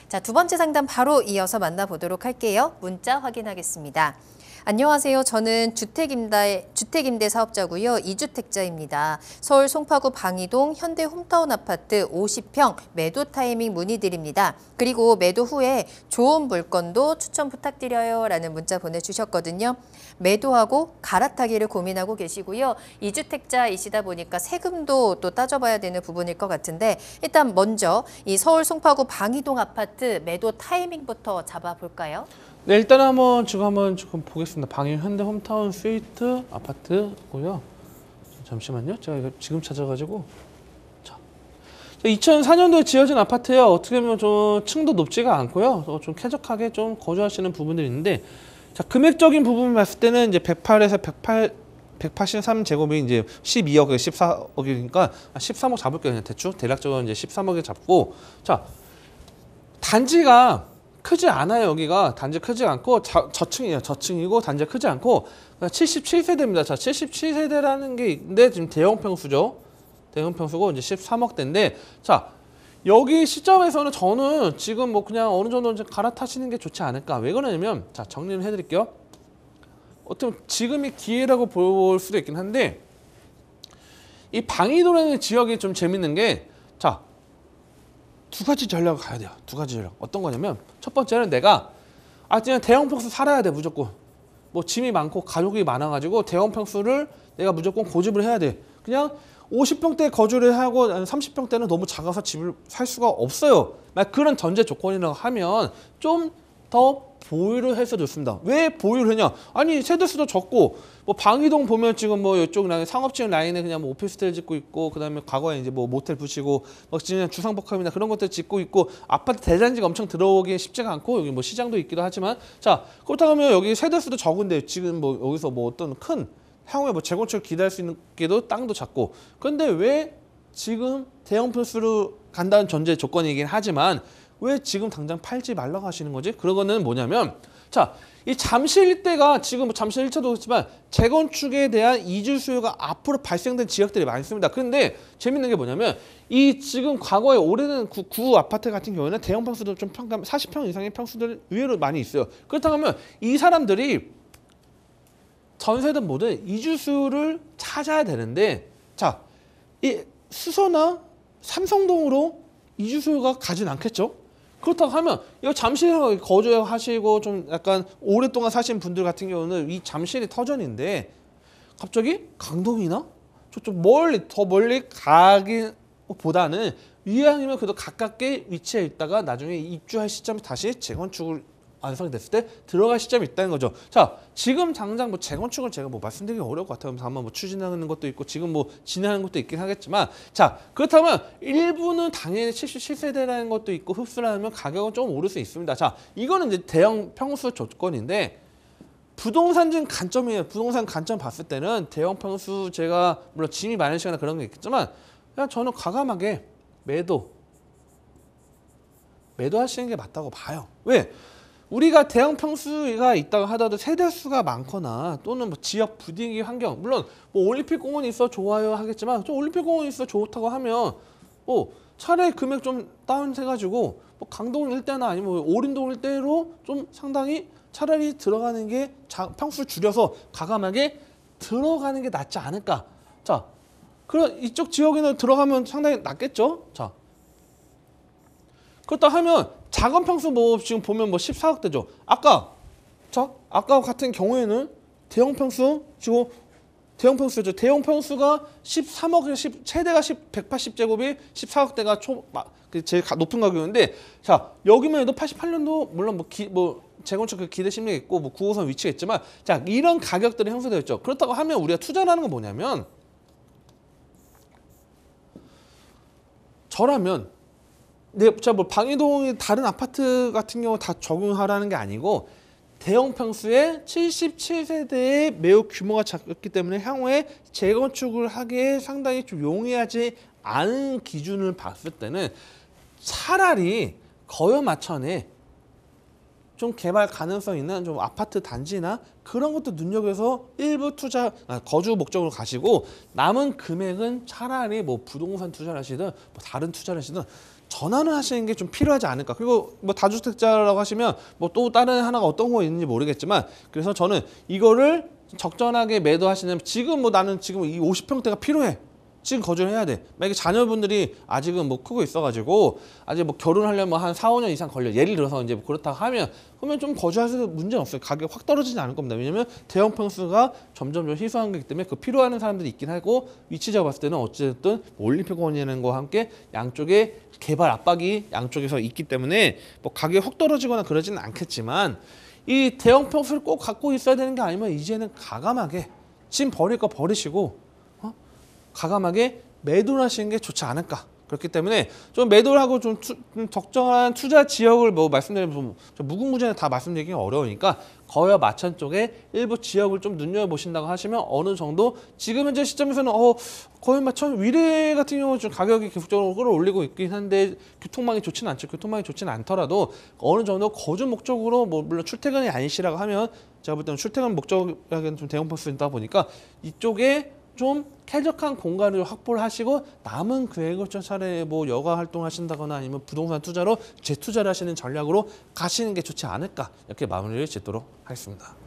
자, 두 번째 상담 바로 이어서 만나보도록 할게요. 문자 확인하겠습니다. 안녕하세요. 저는 주택임대 사업자고요. 2주택자입니다. 서울 송파구 방이동 현대 홈타운 아파트 50평 매도 타이밍 문의드립니다. 그리고 매도 후에 좋은 물건도 추천 부탁드려요. 라는 문자 보내주셨거든요. 매도하고 갈아타기를 고민하고 계시고요. 2주택자이시다 보니까 세금도 또 따져봐야 되는 부분일 것 같은데 일단 먼저 이 서울 송파구 방이동 아파트 매도 타이밍부터 잡아볼까요? 네, 일단 한번 지금 보겠습니다. 방이 현대 홈타운 스위트 아파트고요. 잠시만요. 제가 이거 지금 찾아가지고. 자, 2004년도에 지어진 아파트예요. 어떻게 보면 좀 층도 높지가 않고요. 좀 쾌적하게 좀 거주하시는 부분들이 있는데, 자, 금액적인 부분을 봤을 때는 이제 108에서 183제곱이 이제 12억에 14억이니까 13억 잡을게요. 그냥 대략적으로 이제 13억에 잡고, 자, 단지가 크지 않아요. 여기가 단지 크지 않고 저층이에요. 저층이고 단지가 크지 않고 77세대입니다. 자, 77세대라는 게 있는데 지금 대형 평수죠. 대형 평수고 이제 13억대인데, 자, 여기 시점에서는 저는 지금 뭐 그냥 어느 정도 이제 갈아타시는 게 좋지 않을까. 왜 그러냐면, 자, 정리를 해드릴게요. 어떻게 보면 지금이 기회라고 볼 수도 있긴 한데, 이 방이동이라는 지역이 좀 재밌는 게, 자, 두 가지 전략을 가야 돼요. 두 가지 전략. 어떤 거냐면, 첫 번째는 내가 그냥 대형 평수 살아야 돼. 무조건. 뭐 짐이 많고 가족이 많아가지고 대형 평수를 내가 무조건 고집을 해야 돼. 그냥 50평대 거주를 하고 30평대는 너무 작아서 집을 살 수가 없어요. 그런 전제 조건이라고 하면 좀 더 보유를 해서 좋습니다. 왜 보유를 하냐? 아니, 세대수도 적고, 뭐 방이동 보면 지금 뭐 이쪽 상업지역 라인에 그냥 뭐 오피스텔 짓고 있고, 그다음에 과거에 이제 뭐 모텔 부시고, 막 그냥 주상복합이나 그런 것들 짓고 있고, 아파트 대단지가 엄청 들어오기 쉽지가 않고, 여기 뭐 시장도 있기도 하지만, 자, 그렇다고 하면 여기 세대수도 적은데 지금 뭐 여기서 뭐 어떤 큰 향후에 뭐 재건축을 기대할 수 있는 게도 땅도 작고, 그런데 왜 지금 대형 평수로 간다는 전제 조건이긴 하지만 왜 지금 당장 팔지 말라고 하시는 거지? 그런 거는 뭐냐면, 자, 이 잠실 일대가 지금 뭐 잠실 1차도 그렇지만 재건축에 대한 이주 수요가 앞으로 발생된 지역들이 많습니다. 그런데 재밌는 게 뭐냐면, 이 지금 과거에 오래된 구 아파트 같은 경우에는 대형 평수도 좀 40평 이상의 평수들 의외로 많이 있어요. 그렇다고 하면 이 사람들이 전세든 뭐든 이주 수요를 찾아야 되는데, 자, 이 수서나 삼성동으로 이주 수요가 가진 않겠죠? 그렇다고 하면 이거 잠실에 거주하시고 좀 약간 오랫동안 사신 분들 같은 경우는 이 잠실이 터전인데 갑자기 강동이나 좀 더 멀리 가기보다는 이왕이면 그래도 가깝게 위치해 있다가 나중에 입주할 시점에 다시 재건축을 완성이 됐을 때 들어갈 시점이 있다는 거죠. 자, 지금 당장 뭐 재건축을 제가 뭐 말씀드리기 어려울 것 같아요. 아마 뭐 추진하는 것도 있고 지금 뭐 진행하는 것도 있긴 하겠지만, 자, 그렇다면 일부는 당연히 77세대라는 것도 있고 흡수라면 가격은 좀 오를 수 있습니다. 자, 이거는 이제 대형 평수 조건인데 부동산적인 관점이에요. 부동산 관점 봤을 때는 대형 평수, 제가 물론 짐이 많으시거나 그런 게 있겠지만 그냥 저는 과감하게 매도하시는 게 맞다고 봐요. 왜? 우리가 대형 평수가 있다고 하더라도 세대수가 많거나 또는 뭐 지역 분위기 환경, 물론 뭐 올림픽 공원이 있어 좋아요 하겠지만, 좀 올림픽 공원이 있어 좋다고 하면 차라리 금액 좀 다운해가지고 뭐 강동 일대나 아니면 오림동 일대로 좀 상당히 차라리 들어가는 게 평수를 줄여서 과감하게 들어가는 게 낫지 않을까. 자, 그럼 이쪽 지역에는 들어가면 상당히 낫겠죠. 자, 그렇다 하면 작은 평수 뭐 지금 보면 뭐 14억대죠. 아까 같은 경우에는 대형 평수 지금 대형 평수죠. 대형 평수가 13억, 최대가 180제곱이 14억대가 제일 높은 가격인데, 자, 여기만 해도 88년도 물론 뭐 재건축 기대 심리가 있고 뭐 9호선 위치가 있지만, 자, 이런 가격들이 형성되어 있죠. 그렇다고 하면 우리가 투자라는 건 뭐냐면, 저라면 자, 뭐 방이동이 다른 아파트 같은 경우 다 적용하라는 게 아니고 대형 평수의 77세대의 매우 규모가 작기 때문에 향후에 재건축을 하기에 상당히 좀 용이하지 않은 기준을 봤을 때는 차라리 거여마천에 좀 개발 가능성 있는 좀 아파트 단지나 그런 것도 눈여겨서 일부 거주 목적으로 가시고 남은 금액은 차라리 뭐 부동산 투자를 하시든 뭐 다른 투자를 하시든 전환을 하시는 게 좀 필요하지 않을까. 그리고 뭐 다주택자라고 하시면 뭐 또 다른 하나가 어떤 거 있는지 모르겠지만, 그래서 저는 이거를 적절하게 매도하시는, 지금 뭐 나는 지금 이 50평대가 필요해. 지금 거주를 해야 돼. 만약에 자녀분들이 아직은 뭐 크고 있어가지고 아직 뭐 결혼하려면 한 4, 5년 이상 걸려. 예를 들어서 이제 뭐 그렇다 하면, 그러면 좀 거주하셔도 문제는 없어요. 가격 확 떨어지지 않을 겁니다. 왜냐면 대형 평수가 점점 희소한 거기 때문에 그 필요하는 사람들이 있긴 하고, 위치적으로 봤을 때는 어쨌든 올림픽공원이라는 거와 함께 양쪽에 개발 압박이 양쪽에서 있기 때문에 뭐 가격이 확 떨어지거나 그러지는 않겠지만, 이 대형 평수를 꼭 갖고 있어야 되는 게 아니면 이제는 가감하게 지금 버릴 거 버리시고 가감하게 매도를 하시는 게 좋지 않을까. 그렇기 때문에 좀 매도를 하고 좀 적정한 투자 지역을 뭐 말씀드리면 좀 무궁무진하게 다 말씀드리기가 어려우니까 거여 마천 쪽에 일부 지역을 좀 눈여겨보신다고 하시면 어느 정도 지금 현재 시점에서는 거의 마천 위례 같은 경우는 좀 가격이 계속적으로 끌어올리고 있긴 한데 교통망이 좋지는 않죠. 교통망이 좋지는 않더라도 어느 정도 거주 목적으로 뭐 물론 출퇴근이 아니시라고 하면, 제가 볼 때는 출퇴근 목적에는 좀 대형 버스 있다 보니까 이쪽에 좀 쾌적한 공간을 확보를 하시고 남은 금액을 좀 차라리 뭐 여가 활동하신다거나 아니면 부동산 투자로 재투자를 하시는 전략으로 가시는 게 좋지 않을까, 이렇게 마무리를 짓도록 하겠습니다.